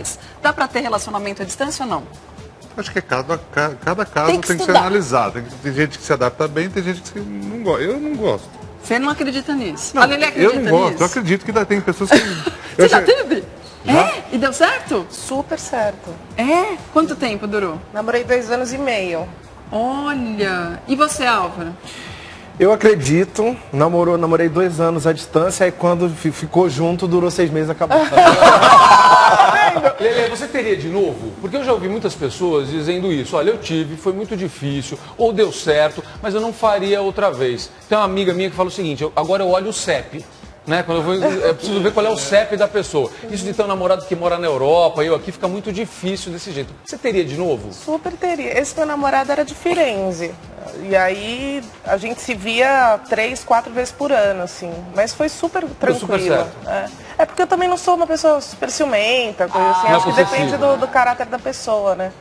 casais. Dá para ter relacionamento à distância ou não? Acho que cada caso tem que ser analisado. Tem gente que se adapta bem, tem gente que não gosta. Eu não gosto. Você não acredita nisso? Não, eu não gosto. Eu acredito que ainda tem pessoas que... Você já teve? Já? É? E deu certo? Super certo. É? Quanto tempo durou? Namorei 2 anos e meio. Olha! E você, Álvaro? Eu acredito, namorei 2 anos à distância, aí quando ficou junto, durou 6 meses, acabou. Lelê, você teria de novo? Porque eu já ouvi muitas pessoas dizendo isso. Olha, eu tive, foi muito difícil, ou deu certo, mas eu não faria outra vez. Tem uma amiga minha que fala o seguinte, agora eu olho o CEP. Né? Quando eu preciso ver qual é o CEP da pessoa. Isso de ter um namorado que mora na Europa, eu aqui, fica muito difícil desse jeito. Você teria de novo? Super teria. Esse meu namorado era de Firenze. E aí a gente se via 3, 4 vezes por ano, assim. Mas foi super tranquilo. Super certo. É porque eu também não sou uma pessoa super ciumenta, coisa assim. Acho que depende do caráter da pessoa, né?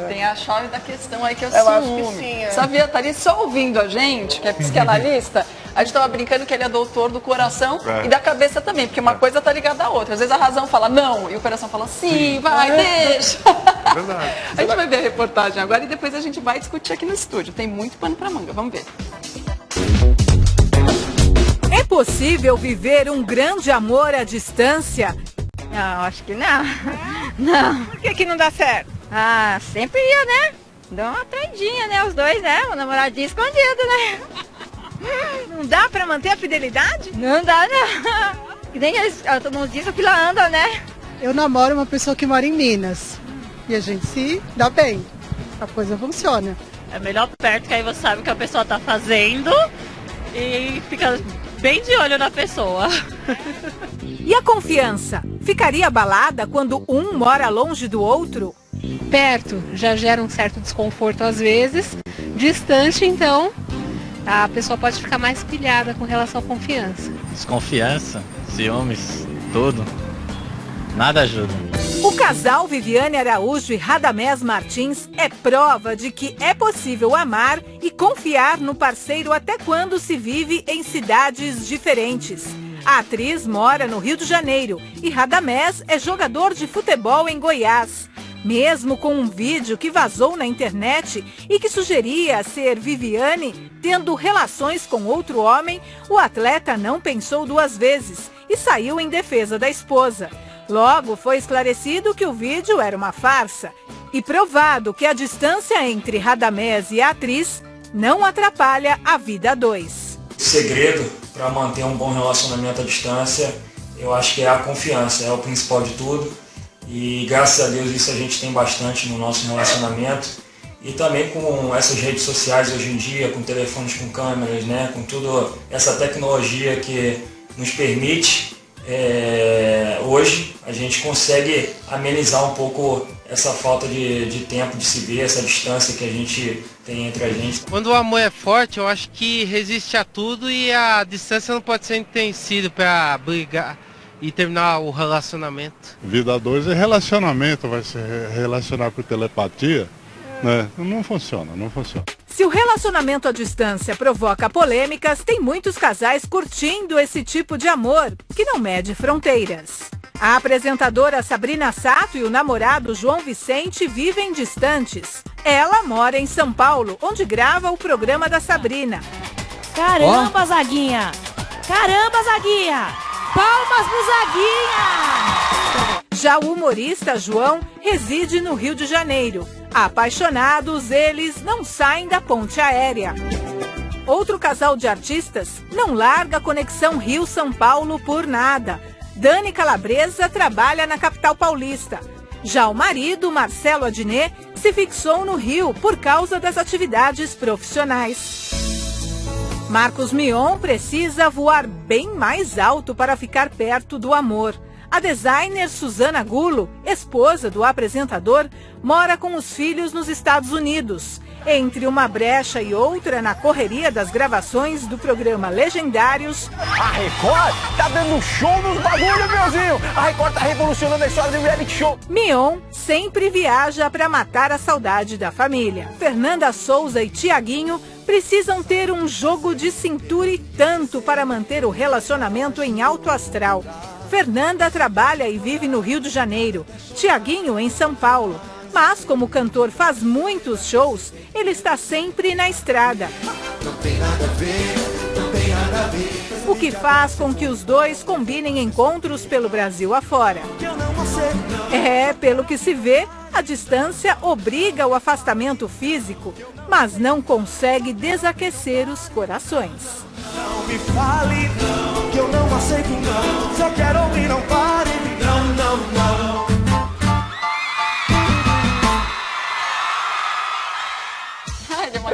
Tem a chave da questão aí que é o ciúme. Eu acho que sim. Sabia, tá ali só ouvindo a gente, que é psicanalista, a gente tava brincando que ele é doutor do coração e da cabeça também, porque uma coisa tá ligada à outra. Às vezes a razão fala não e o coração fala sim, vai, deixa. Verdade. A gente vai ver a reportagem agora e depois a gente vai discutir aqui no estúdio. Tem muito pano pra manga, vamos ver. É possível viver um grande amor à distância? Não, acho que não. Não. Por que não dá certo? Ah, sempre ia, né? Dá uma traidinha, né? Os dois, né? O namoradinho escondido, né? Não dá pra manter a fidelidade? Não dá, não. Que nem eles, todo mundo diz, a fila anda, né? Eu namoro uma pessoa que mora em Minas. E a gente se dá bem. A coisa funciona. É melhor perto, que aí você sabe o que a pessoa tá fazendo e fica bem de olho na pessoa. E a confiança? Ficaria abalada quando um mora longe do outro? Perto já gera um certo desconforto às vezes. Distante, então, a pessoa pode ficar mais pilhada com relação à confiança. Desconfiança, ciúmes, tudo. Nada ajuda. O casal Viviane Araújo e Radamés Martins é prova de que é possível amar e confiar no parceiro até quando se vive em cidades diferentes. A atriz mora no Rio de Janeiro e Radamés é jogador de futebol em Goiás. Mesmo com um vídeo que vazou na internet e que sugeria ser Viviane tendo relações com outro homem, o atleta não pensou 2 vezes e saiu em defesa da esposa. Logo, foi esclarecido que o vídeo era uma farsa e provado que a distância entre Radamés e a atriz não atrapalha a vida a 2. O segredo para manter um bom relacionamento à distância, eu acho que é a confiança, é o principal de tudo. E graças a Deus isso a gente tem bastante no nosso relacionamento. E também com essas redes sociais hoje em dia, com telefones com câmeras, né, com toda essa tecnologia que nos permite, hoje a gente consegue amenizar um pouco essa falta de tempo de se ver, essa distância que a gente tem entre a gente. Quando o amor é forte, eu acho que resiste a tudo e a distância não pode ser empecilho para brigar e terminar o relacionamento. Vida a 2 é relacionamento, vai se relacionar por telepatia, né? Não funciona, não funciona. Se o relacionamento à distância provoca polêmicas, tem muitos casais curtindo esse tipo de amor, que não mede fronteiras. A apresentadora Sabrina Sato e o namorado João Vicente vivem distantes. Ela mora em São Paulo, onde grava o programa da Sabrina. Caramba, Zaguinha! Caramba, Zaguinha! Palmas pro Zaguinha! Já o humorista João reside no Rio de Janeiro. Apaixonados, eles não saem da ponte aérea. Outro casal de artistas não larga a conexão Rio-São Paulo por nada. Dani Calabresa trabalha na capital paulista. Já o marido, Marcelo Adnet, se fixou no Rio por causa das atividades profissionais. Marcos Mion precisa voar bem mais alto para ficar perto do amor. A designer Suzana Gulo, esposa do apresentador, mora com os filhos nos Estados Unidos. Entre uma brecha e outra, na correria das gravações do programa Legendários... A Record tá dando show nos bagulho, meuzinho! A Record tá revolucionando a história do reality show! Mion sempre viaja para matar a saudade da família. Fernanda Souza e Tiaguinho precisam ter um jogo de cintura e tanto para manter o relacionamento em alto astral. Fernanda trabalha e vive no Rio de Janeiro, Tiaguinho em São Paulo. Mas como o cantor faz muitos shows, ele está sempre na estrada. Não tem nada a ver, não tem nada a ver. O que faz com que os dois combinem encontros pelo Brasil afora. Pelo que se vê, a distância obriga o afastamento físico, mas não consegue desaquecer os corações. Não me fale, não, que eu não aceito, não. Se eu quero ouvir, não pare, não, não, não. Ai, é uma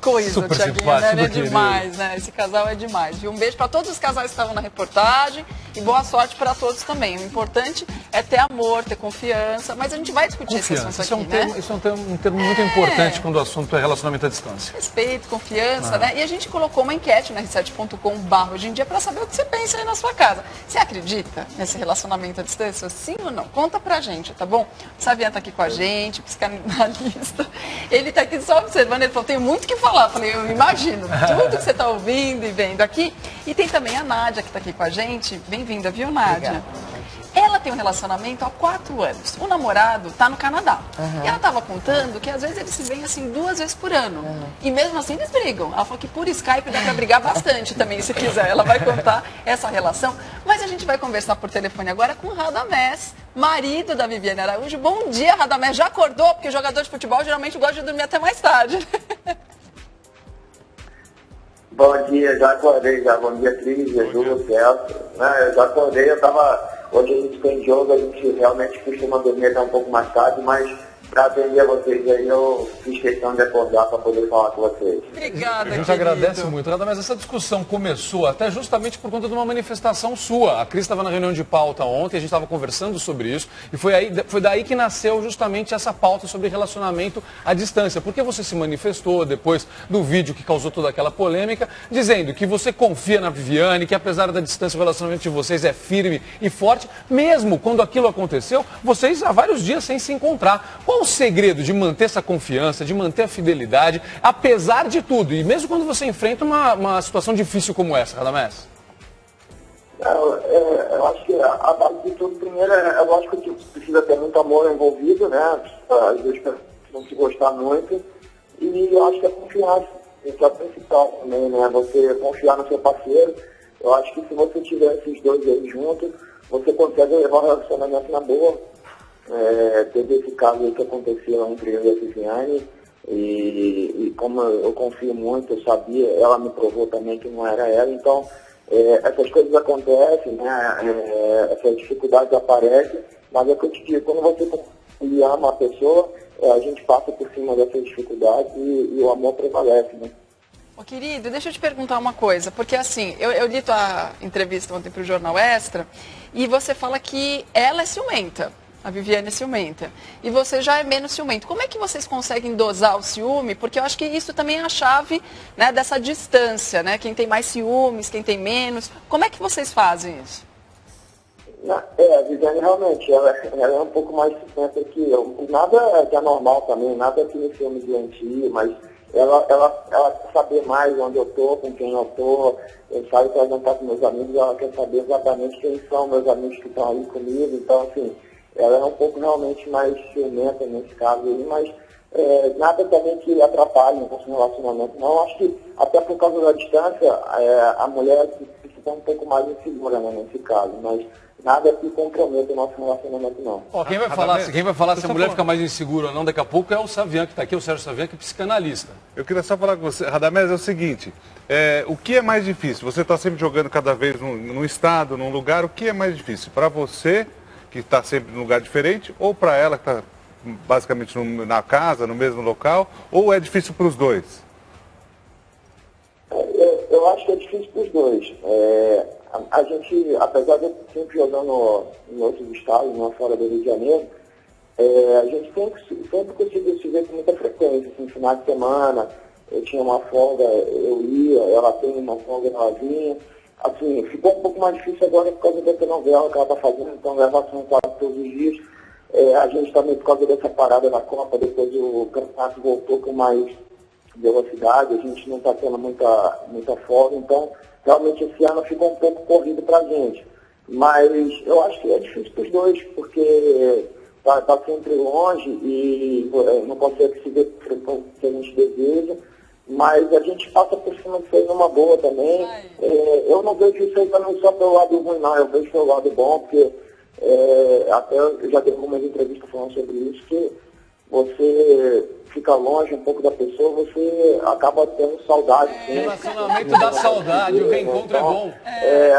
coisa, super Tiaguinho, simpático, né? É querido. demais, né? Esse casal é demais. Viu? Um beijo para todos os casais que estavam na reportagem e boa sorte para todos também. O importante é ter amor, ter confiança, mas a gente vai discutir esse assunto aqui, Isso é um termo muito importante quando o assunto é relacionamento à distância. Respeito, confiança, né? E a gente colocou uma enquete na r7.com/hoje em dia para saber o que você pensa aí na sua casa. Você acredita nesse relacionamento à distância? Sim ou não? Conta pra gente, tá bom? O Savian tá aqui com a gente, psicanalista. Ele tá aqui só observando, ele falou, tenho muito o que falar. Eu falei, eu imagino tudo que você tá ouvindo e vendo aqui. E tem também a Nádia que tá aqui com a gente. Bem-vinda, viu, Nádia? Obrigada. Ela tem um relacionamento há 4 anos. O namorado tá no Canadá. E ela tava contando que às vezes eles se veem assim 2 vezes por ano. E mesmo assim eles brigam. Ela falou que por Skype dá pra brigar bastante também, se quiser. Ela vai contar essa relação. Mas a gente vai conversar por telefone agora com o Radamés, marido da Viviane Araújo. Bom dia, Radamés. Já acordou? Porque jogador de futebol geralmente gosta de dormir até mais tarde. Bom dia, já acordei, já. Bom dia, Cris, Ju, Celso. Eu já acordei, hoje a gente tem jogo, a gente realmente costuma dormir até um pouco mais tarde, mas para atender vocês aí, eu fiz questão de acordar para poder falar com vocês. Obrigada, A gente querido. agradece muito, Nada, mas essa discussão começou até justamente por conta de uma manifestação sua. A Cris estava na reunião de pauta ontem, a gente estava conversando sobre isso, e foi daí que nasceu justamente essa pauta sobre relacionamento à distância. Porque você se manifestou depois do vídeo que causou toda aquela polêmica, dizendo que você confia na Viviane, que apesar da distância o relacionamento de vocês é firme e forte, mesmo quando aquilo aconteceu, vocês há vários dias sem se encontrar. Qual o segredo de manter essa confiança, de manter a fidelidade, apesar de tudo, e mesmo quando você enfrenta uma situação difícil como essa, Radamés? Eu acho que a base de tudo, primeiro, é lógico que precisa ter muito amor envolvido, né? As duas pessoas não se gostar muito, e eu acho que a confiança, isso é o principal também, né? Você confiar no seu parceiro. Eu acho que se você tiver esses dois aí juntos, você consegue levar o relacionamento na boa. Teve esse caso aí que aconteceu entre eu e a Viviane, e como eu confio muito, eu sabia, ela me provou também que não era ela, então essas coisas acontecem, né? Essas dificuldades aparecem, mas é o que eu te digo, quando você ama a pessoa, a gente passa por cima dessas dificuldades e o amor prevalece, né? Ô, querido, deixa eu te perguntar uma coisa, porque assim, eu li tua entrevista ontem para o Jornal Extra, e você fala que ela é ciumenta. A Viviane é ciumenta. E você já é menos ciumento. Como é que vocês conseguem dosar o ciúme? Porque eu acho que isso também é a chave, né, dessa distância, né? Quem tem mais ciúmes, quem tem menos. Como é que vocês fazem isso? A Viviane realmente, ela é um pouco mais ciumenta que eu. Nada que é normal também, nada que me ciúme doentio, mas ela quer saber mais onde eu tô, com quem eu tô. Eu saio para jantar com meus amigos, ela quer saber exatamente quem são meus amigos que estão ali comigo. Então, assim, ela é um pouco realmente mais ciumenta nesse caso aí, mas nada também que atrapalhe o nosso relacionamento, não. Acho que até por causa da distância, a mulher fica um pouco mais insegura, né, nesse caso, mas nada que comprometa o nosso relacionamento, não. Quem vai falar se a mulher fica mais insegura ou não daqui a pouco é o Savian, que está aqui, o Sérgio Savian, que é psicanalista. Eu queria só falar com você, Radamés, é o seguinte, o que é mais difícil? Você está sempre jogando cada vez num estado, num lugar, o que é mais difícil? Para você, que está sempre num lugar diferente, ou para ela, que está basicamente na casa, no mesmo local, ou é difícil para os dois? Eu acho que é difícil para os dois. A gente, apesar de eu sempre jogando em outros estados, não fora do Rio de Janeiro, a gente sempre conseguiu se ver com muita frequência, assim, final de semana, eu tinha uma folga, eu ia, ela tem uma folga, ela vinha. Assim, ficou um pouco mais difícil agora por causa dessa novela que ela está fazendo, então gravação quase todos os dias. A gente também, por causa dessa parada na Copa, depois o campeonato voltou com mais velocidade, a gente não está tendo muita folga, então realmente esse ano ficou um pouco corrido para a gente. Mas eu acho que é difícil para os dois, porque tá sempre longe e não consegue se ver o que a gente deseja, mas a gente passa por cima disso aí numa boa também. Eu não vejo isso aí também só pelo lado ruim, não, eu vejo pelo lado bom, porque até eu já dei algumas entrevistas falando sobre isso, que você fica longe um pouco da pessoa, você acaba tendo saudade. Relacionamento dá saudade, o reencontro é bom.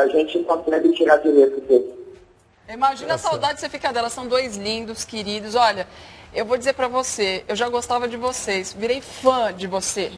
A gente não consegue tirar de letra isso. Imagina a saudade que você fica dela. São dois lindos, queridos. Olha, eu vou dizer pra você, eu já gostava de vocês, virei fã de você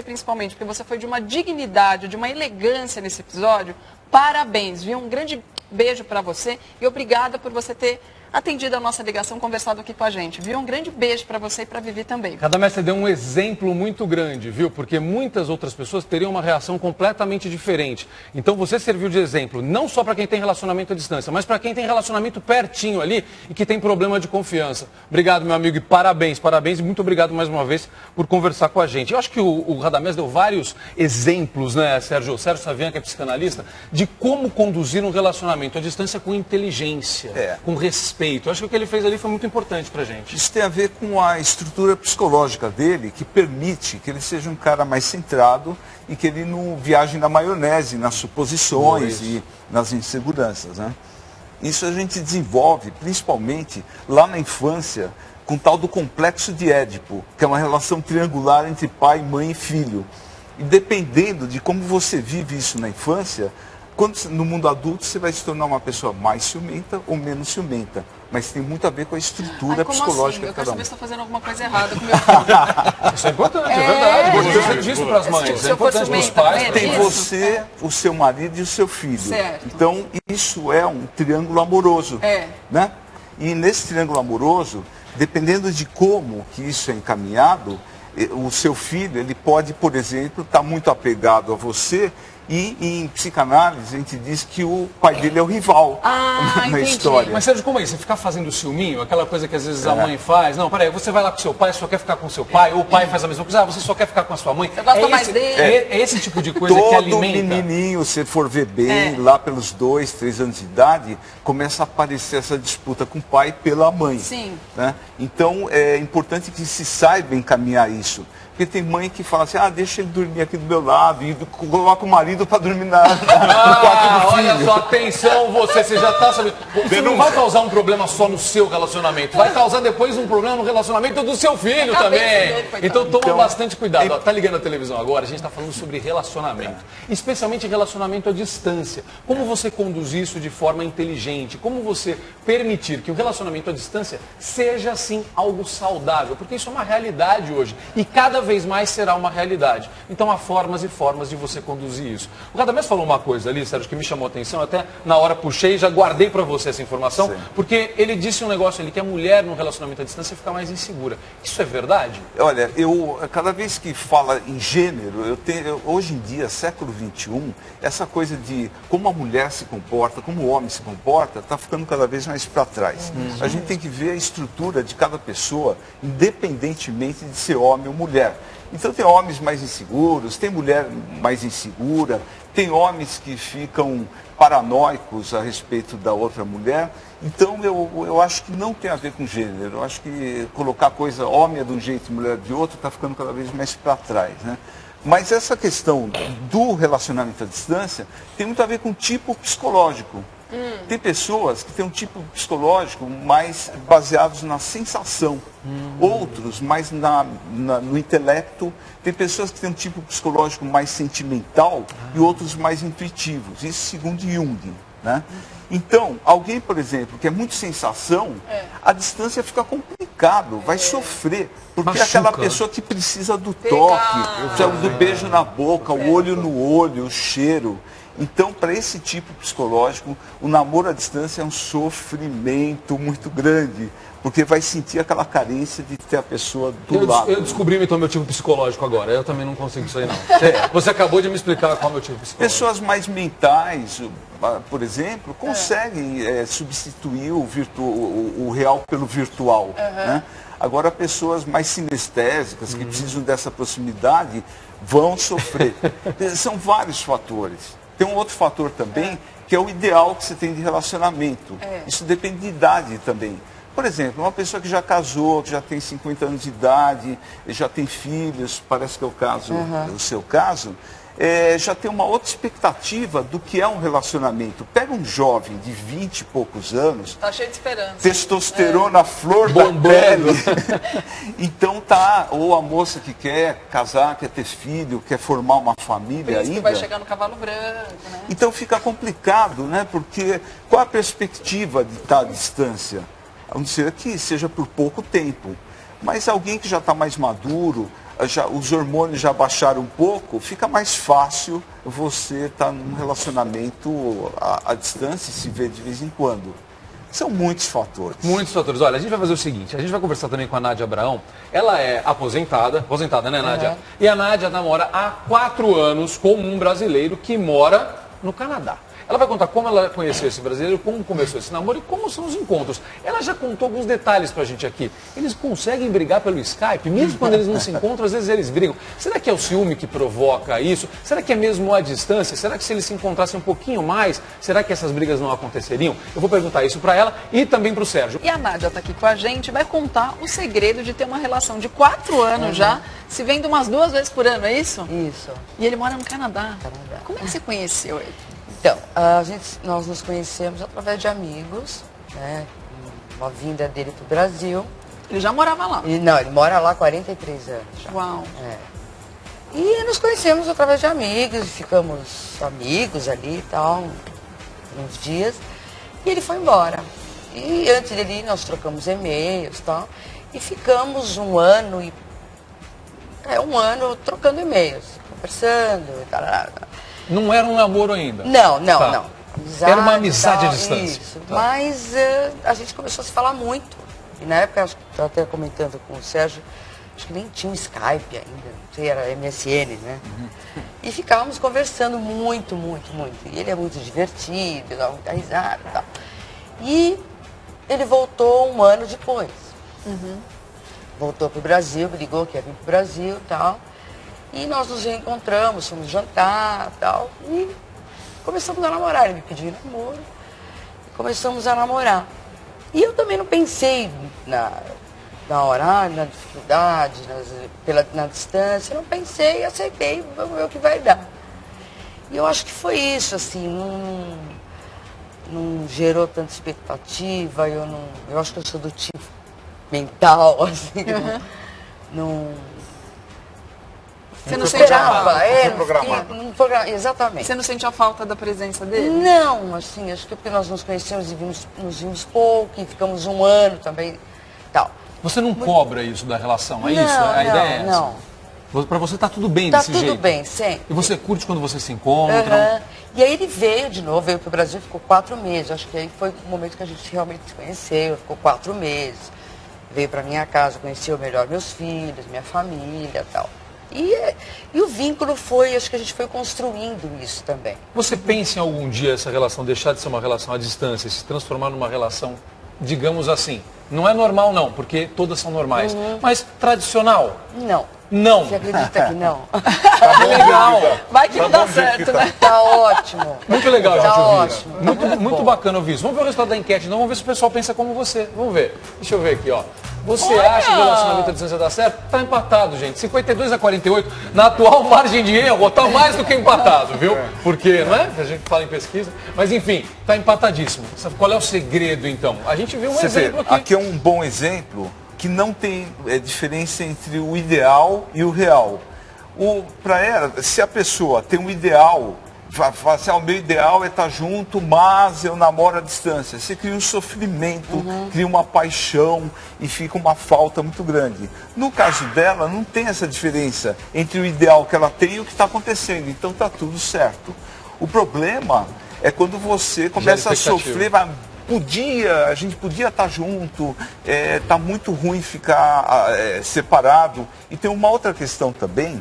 principalmente, porque você foi de uma dignidade, de uma elegância nesse episódio. Parabéns, viu? Um grande beijo pra você e obrigada por você ter atendido a nossa ligação, conversado aqui com a gente, viu? Um grande beijo para você e para Vivi também. Radamés, você deu um exemplo muito grande, viu? Porque muitas outras pessoas teriam uma reação completamente diferente. Então você serviu de exemplo, não só para quem tem relacionamento à distância, mas para quem tem relacionamento pertinho ali e que tem problema de confiança. Obrigado, meu amigo, e parabéns e muito obrigado mais uma vez por conversar com a gente. Eu acho que o Radamés deu vários exemplos, né, Sérgio? O Sérgio Savian, que é psicanalista, de como conduzir um relacionamento à distância com inteligência, com respeito. Eu acho que o que ele fez ali foi muito importante pra gente. Isso tem a ver com a estrutura psicológica dele, que permite que ele seja um cara mais centrado e que ele não viaje na maionese, nas suposições e nas inseguranças, né? Isso a gente desenvolve, principalmente lá na infância, com o tal do complexo de Édipo, que é uma relação triangular entre pai, mãe e filho. E dependendo de como você vive isso na infância, no mundo adulto você vai se tornar uma pessoa mais ciumenta ou menos ciumenta. Mas tem muito a ver com a estrutura psicológica assim? de cada um. Eu quero saber se está fazendo alguma coisa errada com o meu filho. Isso é importante, é verdade. Você disso para as mães, é importante para os pais. Tem você, o seu marido e o seu filho. Certo. Então, isso é um triângulo amoroso. Né? E nesse triângulo amoroso, dependendo de como que isso é encaminhado, o seu filho, ele pode, por exemplo, estar muito apegado a você. E em psicanálise a gente diz que o pai dele é o rival na história. Mas Sérgio, como é isso? Você ficar fazendo ciúminho, aquela coisa que às vezes a mãe faz? Não, peraí, você vai lá com seu pai, só quer ficar com seu pai, ou o pai faz a mesma coisa, você só quer ficar com a sua mãe. Você gosta mais dele. É esse tipo de coisa que alimenta. Todo menininho, se for ver bem, lá pelos 2, 3 anos de idade, começa a aparecer essa disputa com o pai pela mãe. Sim. Né? Então é importante que se saiba encaminhar isso. Porque tem mãe que fala assim, deixa ele dormir aqui do meu lado e coloca o marido para dormir no quarto do filho. Olha só, atenção, você já está sabendo. Você não vai causar um problema só no seu relacionamento, vai causar depois um problema no relacionamento do seu filho também. Então toma bastante cuidado. Tá ligando a televisão agora, a gente está falando sobre relacionamento, especialmente relacionamento à distância. Como você conduz isso de forma inteligente, como você permitir que o relacionamento à distância seja, assim, algo saudável, porque isso é uma realidade hoje e cada vez mais será uma realidade. Então há formas e formas de você conduzir isso. O Radamés falou uma coisa ali, Sérgio, que me chamou a atenção, até na hora puxei e já guardei para você essa informação, porque ele disse um negócio ali, que a mulher no relacionamento à distância fica mais insegura. Isso é verdade? Olha, cada vez que fala em gênero, hoje em dia, século XXI, essa coisa de como a mulher se comporta, como o homem se comporta, está ficando cada vez mais para trás. A gente tem que ver a estrutura de cada pessoa, independentemente de ser homem ou mulher. Então tem homens mais inseguros, tem mulher mais insegura, tem homens que ficam paranoicos a respeito da outra mulher. Então eu acho que não tem a ver com gênero. Eu acho que colocar coisa homem é de um jeito e mulher de outro está ficando cada vez mais para trás, né? Mas essa questão do relacionamento à distância tem muito a ver com tipo psicológico. Tem pessoas que têm um tipo psicológico mais baseados na sensação, outros mais no intelecto. Tem pessoas que têm um tipo psicológico mais sentimental e outros mais intuitivos, isso segundo Jung, né? Então, alguém, por exemplo, que é muito sensação, a distância fica complicado, vai sofrer, porque é aquela pessoa que precisa do toque, do beijo na boca, o olho no olho, o cheiro. Então, para esse tipo psicológico, o namoro à distância é um sofrimento muito grande, porque vai sentir aquela carência de ter a pessoa do lado. Eu descobri então meu tipo psicológico agora, eu também não consigo isso aí não. Você acabou de me explicar qual é o meu tipo psicológico. Pessoas mais mentais, por exemplo, conseguem substituir o real pelo virtual, né? Agora, pessoas mais sinestésicas, que precisam dessa proximidade, vão sofrer. São vários fatores. Tem um outro fator também, que é o ideal que você tem de relacionamento. Isso depende de idade também. Por exemplo, uma pessoa que já casou, que já tem 50 anos de idade, já tem filhos, parece que é o caso, o seu caso, já tem uma outra expectativa do que é um relacionamento. Pega um jovem de 20 e poucos anos, tá cheio de esperança. Testosterona, flor da pele. Então ou a moça que quer casar, quer ter filho, quer formar uma família ainda. Que vai chegar no cavalo branco, né? Então fica complicado, né? Porque qual a perspectiva de estar à distância? A não ser que seja por pouco tempo. Mas alguém que já está mais maduro, os hormônios já baixaram um pouco, fica mais fácil você estar num relacionamento à distância e se ver de vez em quando. São muitos fatores. Muitos fatores. Olha, a gente vai fazer o seguinte, a gente vai conversar também com a Nádia Abraão. Ela é aposentada, né, Nádia? E a Nádia namora há 4 anos com um brasileiro que mora no Canadá. Ela vai contar como ela conheceu esse brasileiro, como começou esse namoro e como são os encontros. Ela já contou alguns detalhes pra gente aqui. Eles conseguem brigar pelo Skype, mesmo quando eles não se encontram, às vezes eles brigam. Será que é o ciúme que provoca isso? Será que é mesmo a distância? Será que se eles se encontrassem um pouquinho mais, será que essas brigas não aconteceriam? Eu vou perguntar isso pra ela e também pro Sérgio. E a Nádia tá aqui com a gente, vai contar o segredo de ter uma relação de 4 anos já, se vendo umas 2 vezes por ano, é isso? Isso. E ele mora no Canadá. Como é que você conheceu ele? Então, nós nos conhecemos através de amigos, né? Uma vinda dele para o Brasil. Ele já morava lá? Não, ele mora lá há 43 anos já. Uau! E nos conhecemos através de amigos, ficamos amigos ali e tal, uns dias. E ele foi embora. E antes dele ir, nós trocamos e-mails e tal. E ficamos um ano trocando e-mails, conversando e tal. Não era um namoro ainda? Não. Amizade, era uma amizade à distância. Isso. Mas a gente começou a se falar muito. E na época, eu estava até comentando com o Sérgio, acho que nem tinha um Skype ainda, não sei, era MSN, né? E ficávamos conversando muito. E ele é muito divertido, dá muita risada e tal. E ele voltou um ano depois. Voltou para o Brasil, me ligou que ia vir para o Brasil e tal. E nós nos reencontramos, fomos jantar e tal, e começamos a namorar. Ele me pediu namoro, e começamos a namorar. E eu também não pensei na hora, na dificuldade, na distância, não pensei, aceitei, vamos ver o que vai dar. E eu acho que foi isso, assim, não gerou tanta expectativa, eu acho que eu sou do tipo mental, assim, Você não sente a falta? Exatamente. Você não sente a falta da presença dele? Não, assim, acho que é porque nós nos conhecemos e nos vimos pouco, e ficamos um ano também, tal. Você não cobra isso da relação, é isso? A ideia é essa? Não. Pra você tá tudo bem desse jeito? Tá tudo bem, sempre. E você curte quando você se encontra? E aí ele veio de novo, veio pro Brasil, ficou 4 meses. Acho que aí foi o momento que a gente realmente se conheceu, ficou 4 meses. Veio pra minha casa, conheceu melhor meus filhos, minha família e tal. E o vínculo acho que a gente foi construindo isso também. Você pensa em algum dia essa relação deixar de ser uma relação à distância, se transformar numa relação, digamos assim, não é normal não, porque todas são normais, mas tradicional? Não. Você acredita que não? Tá legal. Vai que não dá certo, né? Tá ótimo. Muito legal, gente. Tá ótimo. Muito bacana ouvir isso. Vamos ver o resultado da enquete, então vamos ver se o pessoal pensa como você. Vamos ver. Deixa eu ver aqui, ó. Você acha que o relacionamento à distância dá certo? Tá empatado, gente. 52-48. Na atual margem de erro, tá mais do que empatado, viu? Porque, não é? A gente fala em pesquisa. Mas, enfim, tá empatadíssimo. Qual é o segredo, então? A gente viu um exemplo aqui. Aqui é um bom exemplo que não tem diferença entre o ideal e o real. Para ela, se a pessoa tem um ideal, vai falar assim, o meu ideal é estar junto, mas eu namoro à distância. Você cria um sofrimento, cria uma paixão e fica uma falta muito grande. No caso dela, não tem essa diferença entre o ideal que ela tem e o que está acontecendo. Então está tudo certo. O problema é quando você começa a sofrer, a gente podia estar junto, tá muito ruim ficar separado. E tem uma outra questão também,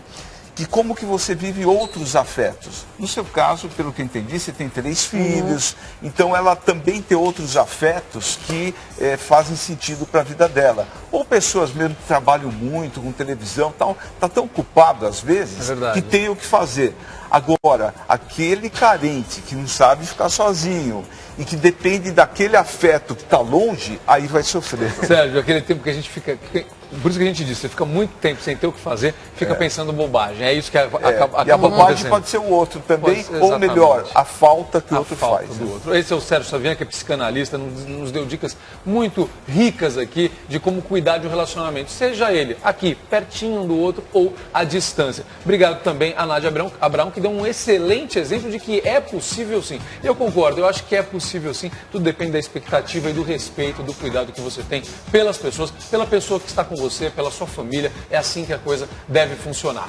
que como que você vive outros afetos. No seu caso, pelo que eu entendi, você tem 3 filhos, então ela também tem outros afetos que fazem sentido para a vida dela. Ou pessoas mesmo que trabalham muito com televisão, tá tão ocupado às vezes, que tem o que fazer. Agora, aquele carente que não sabe ficar sozinho e que depende daquele afeto que está longe, aí vai sofrer. Sérgio, aquele tempo que a gente fica... Por isso que a gente disse, você fica muito tempo sem ter o que fazer, fica pensando bobagem. É isso que acaba E a bobagem pode ser o outro também, ou melhor, a falta que o outro faz. Do outro. Esse é o Sérgio Savian, que é psicanalista, nos deu dicas muito ricas aqui de como cuidar de um relacionamento, seja ele aqui, pertinho um do outro ou à distância. Obrigado também a Nádia Abraão, que deu um excelente exemplo de que é possível sim. Eu concordo, eu acho que é possível sim, tudo depende da expectativa e do respeito, do cuidado que você tem pelas pessoas, pela pessoa que está com você, pela sua família, é assim que a coisa deve funcionar.